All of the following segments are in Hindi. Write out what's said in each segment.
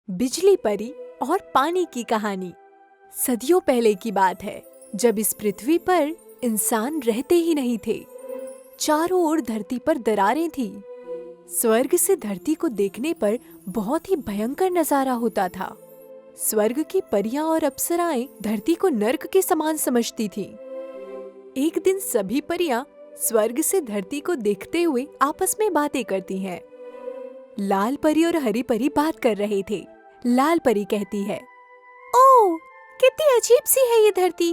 बिजली परी और पानी की कहानी। सदियों पहले की बात है, जब इस पृथ्वी पर इंसान रहते ही नहीं थे। चारों ओर धरती पर दरारें थी। स्वर्ग से धरती को देखने पर बहुत ही भयंकर नजारा होता था। स्वर्ग की परियां और अप्सराएं धरती को नर्क के समान समझती थीं। एक दिन सभी परियां स्वर्ग से धरती को देखते हुए आपस में बातें करती हैं। लाल परी और हरी परी बात कर रहे थे। लाल परी कहती है, ओह, कितनी अजीब सी है ये धरती।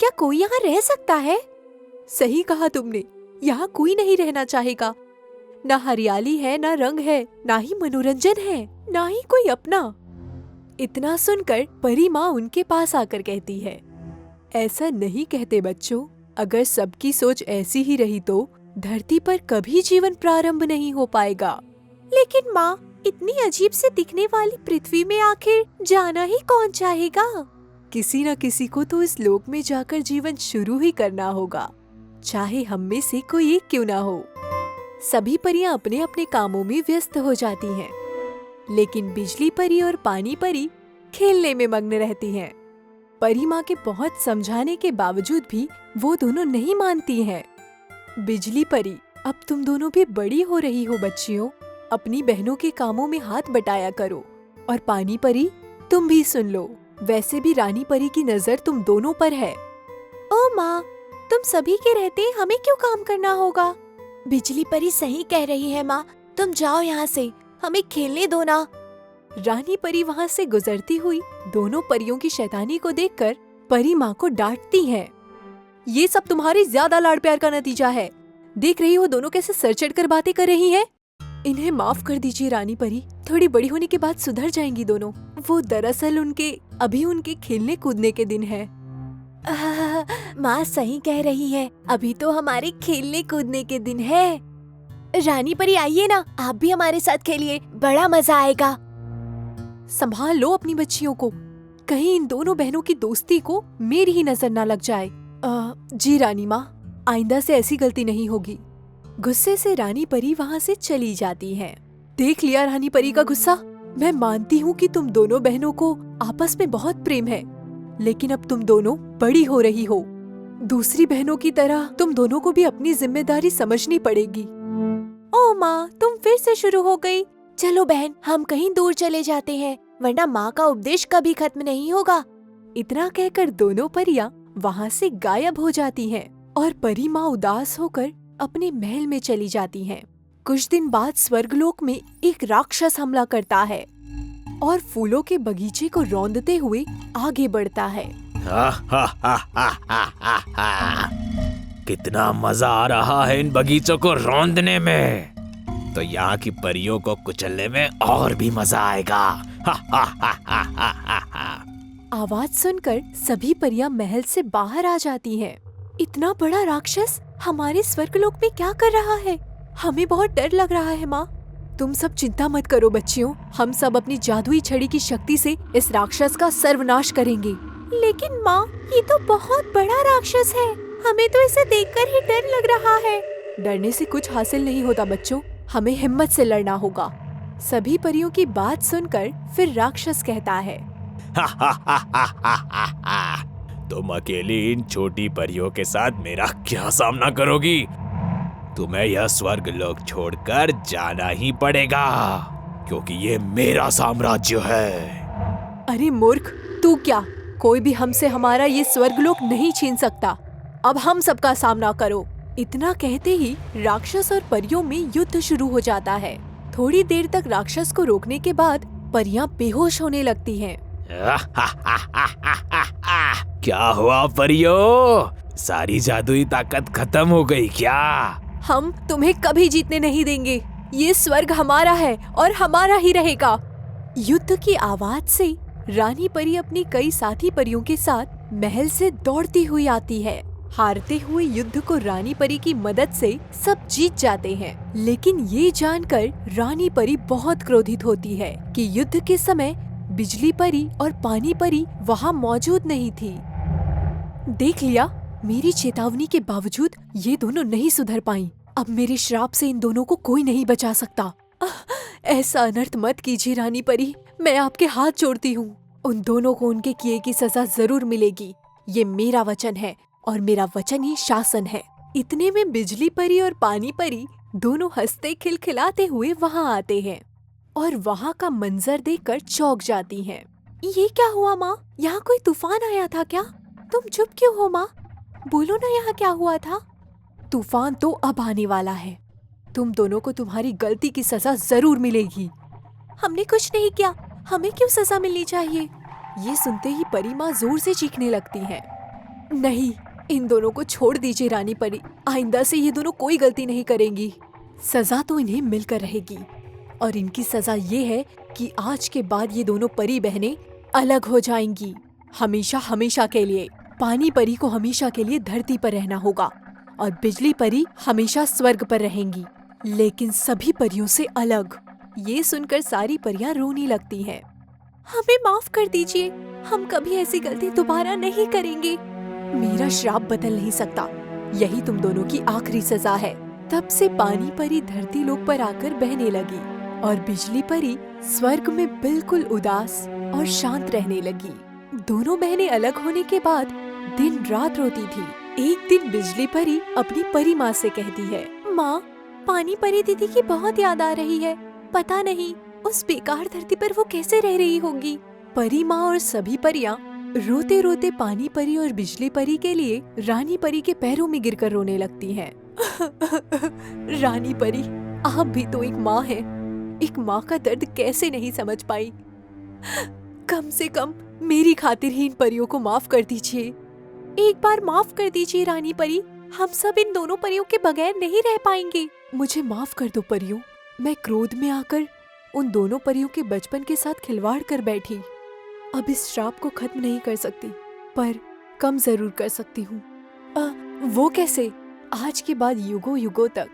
क्या कोई यहाँ रह सकता है? सही कहा तुमने, यहाँ कोई नहीं रहना चाहेगा। ना हरियाली है, ना रंग है, ना ही मनोरंजन है, ना ही कोई अपना। इतना सुनकर परी माँ उनके पास आकर कहती है, ऐसा नहीं कहते बच्चों। अगर सबकी सोच ऐसी ही रही तो धरती पर कभी जीवन प्रारंभ नहीं हो पाएगा। लेकिन माँ, इतनी अजीब से दिखने वाली पृथ्वी में आखिर जाना ही कौन चाहेगा? किसी न किसी को तो इस लोक में जाकर जीवन शुरू ही करना होगा, चाहे हम में से कोई एक क्यों ना हो। सभी परियां अपने अपने कामों में व्यस्त हो जाती हैं, लेकिन बिजली परी और पानी परी खेलने में मग्न रहती हैं। परी माँ के बहुत समझाने के बावजूद भी वो दोनों नहीं मानती हैं। बिजली परी, अब तुम दोनों भी बड़ी हो रही हो बच्चियों, अपनी बहनों के कामों में हाथ बटाया करो। और पानी परी, तुम भी सुन लो, वैसे भी रानी परी की नजर तुम दोनों पर है। ओ माँ, तुम सभी के रहते हमें क्यों काम करना होगा? बिजली परी सही कह रही है माँ, तुम जाओ यहाँ से, हमें खेलने दो ना। रानी परी वहाँ से गुजरती हुई दोनों परियों की शैतानी को देखकर परी माँ को डांटती है। ये सब तुम्हारी ज्यादा लाड प्यार का नतीजा है। देख रही हो दोनों कैसे सर चढ़कर बातें कर रही हैं। इन्हें माफ कर दीजिए रानी परी, थोड़ी बड़ी होने के बाद सुधर जाएंगी दोनों। वो दरअसल अभी उनके खेलने कूदने के दिन है। माँ सही कह रही है, अभी तो हमारे खेलने कूदने के दिन है। रानी परी आइए ना, आप भी हमारे साथ खेलिए, बड़ा मजा आएगा। संभाल लो अपनी बच्चियों को, कहीं इन दोनों बहनों की दोस्ती को मेरी ही नजर ना लग जाए। जी रानी माँ, आइंदा से ऐसी गलती नहीं होगी। गुस्से से रानी परी वहाँ से चली जाती है। देख लिया रानी परी का गुस्सा। मैं मानती हूँ कि तुम दोनों बहनों को आपस में बहुत प्रेम है, लेकिन अब तुम दोनों बड़ी हो रही हो। दूसरी बहनों की तरह तुम दोनों को भी अपनी जिम्मेदारी समझनी पड़ेगी। ओ माँ, तुम फिर से शुरू हो गई। चलो बहन, हम कहीं दूर चले जाते हैं, वरना माँ का उपदेश कभी खत्म नहीं होगा। इतना कहकर दोनों परियां वहाँ से गायब हो जाती हैं और परी माँ उदास होकर अपने महल में चली जाती हैं। कुछ दिन बाद स्वर्गलोक में एक राक्षस हमला करता है और फूलों के बगीचे को रौंदते हुए आगे बढ़ता है। कितना मजा आ रहा है इन बगीचों को रौंदने में, तो यहाँ की परियों को कुचलने में और भी मजा आएगा। आवाज सुनकर सभी परियां महल से बाहर आ जाती हैं। इतना बड़ा राक्षस हमारे स्वर्गलोक में क्या कर रहा है? हमें बहुत डर लग रहा है माँ। तुम सब चिंता मत करो बच्चियों, हम सब अपनी जादुई छड़ी की शक्ति से इस राक्षस का सर्वनाश करेंगे। लेकिन माँ, ये तो बहुत बड़ा राक्षस है, हमें तो इसे देखकर ही डर लग रहा है। डरने से कुछ हासिल नहीं होता बच्चों, हमें हिम्मत से लड़ना होगा। सभी परियों की बात सुनकर फिर राक्षस कहता है, तुम अकेली इन छोटी परियों के साथ मेरा क्या सामना करोगी? तुम्हें यह स्वर्ग लोक छोड़कर जाना ही पड़ेगा, क्योंकि ये मेरा साम्राज्य है। अरे मूर्ख, तू क्या, कोई भी हमसे हमारा ये स्वर्गलोक नहीं छीन सकता। अब हम सबका सामना करो। इतना कहते ही राक्षस और परियों में युद्ध शुरू हो जाता है। थोड़ी देर तक राक्षस को रोकने के बाद परियां बेहोश होने लगती हैं। क्या हुआ परियों? सारी जादुई ताकत खत्म हो गई क्या? हम तुम्हें कभी जीतने नहीं देंगे। ये स्वर्ग हमारा है और हमारा ही रहेगा। युद्ध की आवाज से रानी परी अपनी कई साथी परियों के साथ महल से दौड़ती हुई आती है। हारते हुए युद्ध को रानी परी की मदद से सब जीत जाते हैं, लेकिन ये जानकर रानी परी बहुत क्रोधित होती है कि युद्ध के समय बिजली परी और पानी परी वहाँ मौजूद नहीं थी। देख लिया, मेरी चेतावनी के बावजूद ये दोनों नहीं सुधर पाईं। अब मेरे श्राप से इन दोनों को कोई नहीं बचा सकता। ऐसा अनर्थ मत कीजिए रानी परी, मैं आपके हाथ जोड़ती हूँ। उन दोनों को उनके किए की सजा जरूर मिलेगी। ये मेरा वचन है और मेरा वचन ही शासन है। इतने में बिजली परी और पानी परी दोनों हंसते खिलखिलाते हुए वहाँ आते हैं और वहाँ का मंजर देखकर चौंक जाती हैं। ये क्या हुआ माँ? यहाँ कोई तूफान आया था क्या? तुम चुप क्यों हो माँ? बोलो ना यहाँ क्या हुआ था? तूफान तो अब आने वाला है। तुम दोनों को तुम्हारी गलती की सजा जरूर मिलेगी। हमने कुछ नहीं किया, हमें क्यों सजा मिलनी चाहिए? ये सुनते ही परी माँ जोर से चीखने लगती हैं। नहीं, इन दोनों को छोड़ दीजिए रानी परी, आइंदा से ये दोनों कोई गलती नहीं करेंगी। सजा तो इन्हें मिलकर रहेगी और इनकी सजा ये है कि आज के बाद ये दोनों परी बहनें अलग हो जाएंगी, हमेशा हमेशा के लिए। पानी परी को हमेशा के लिए धरती पर रहना होगा और बिजली परी हमेशा स्वर्ग पर रहेंगी, लेकिन सभी परियों से अलग। ये सुनकर सारी परियां रोने लगती हैं। हमें माफ कर दीजिए, हम कभी ऐसी गलती दोबारा नहीं करेंगे। मेरा श्राप बदल नहीं सकता, यही तुम दोनों की आखिरी सजा है। तब से पानी परी धरती लोक पर आकर बहने लगी और बिजली परी स्वर्ग में बिल्कुल उदास और शांत रहने लगी। दोनों बहनें अलग होने के बाद दिन रात रोती थी। एक दिन बिजली परी अपनी परी माँ से कहती है, माँ, पानी परी दीदी की बहुत याद आ रही है। पता नहीं उस बेकार धरती पर वो कैसे रह रही होगी। परी माँ और सभी परियां रोते रोते पानी परी और बिजली परी के लिए रानी परी के पैरों में गिरकर रोने लगती हैं। रानी परी, आप भी तो एक माँ हैं। एक माँ का दर्द कैसे नहीं समझ पाई। कम से कम मेरी खातिर ही इन परियों को माफ कर दीजिए। एक बार माफ कर दीजिए रानी परी, हम सब इन दोनों परियों के बगैर नहीं रह पाएंगे। मुझे माफ कर दो परियों, मैं क्रोध में आकर उन दोनों परियों के बचपन के साथ खिलवाड़ कर बैठी। अब इस श्राप को खत्म नहीं कर सकती, पर कम जरूर कर सकती हूँ। वो कैसे? आज के बाद युगों युगों तक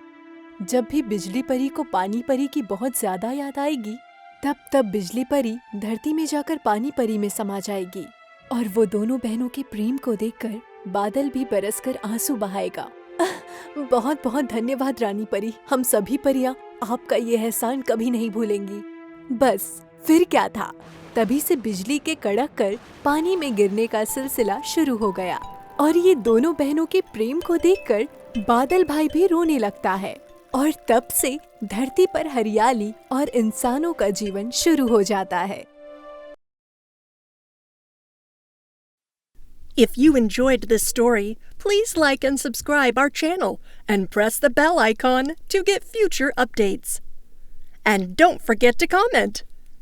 जब भी बिजली परी को पानी परी की बहुत ज्यादा याद आएगी, तब बिजली परी धरती में जाकर पानी परी में समा जाएगी और वो दोनों बहनों के प्रेम को देखकर बादल भी बरसकर आंसू बहाएगा। बहुत बहुत धन्यवाद रानी परी, हम सभी परियां आपका ये एहसान कभी नहीं भूलेंगी। बस फिर क्या था, तभी से बिजली के कड़क कर पानी में गिरने का सिलसिला शुरू हो गया और ये दोनों बहनों के प्रेम को देखकर बादल भाई भी रोने लगता है और तब से धरती पर हरियाली और इंसानों का जीवन शुरू हो जाता है। If you enjoyed this story, please like and subscribe our channel and press the bell icon to get future updates. And don't forget to comment.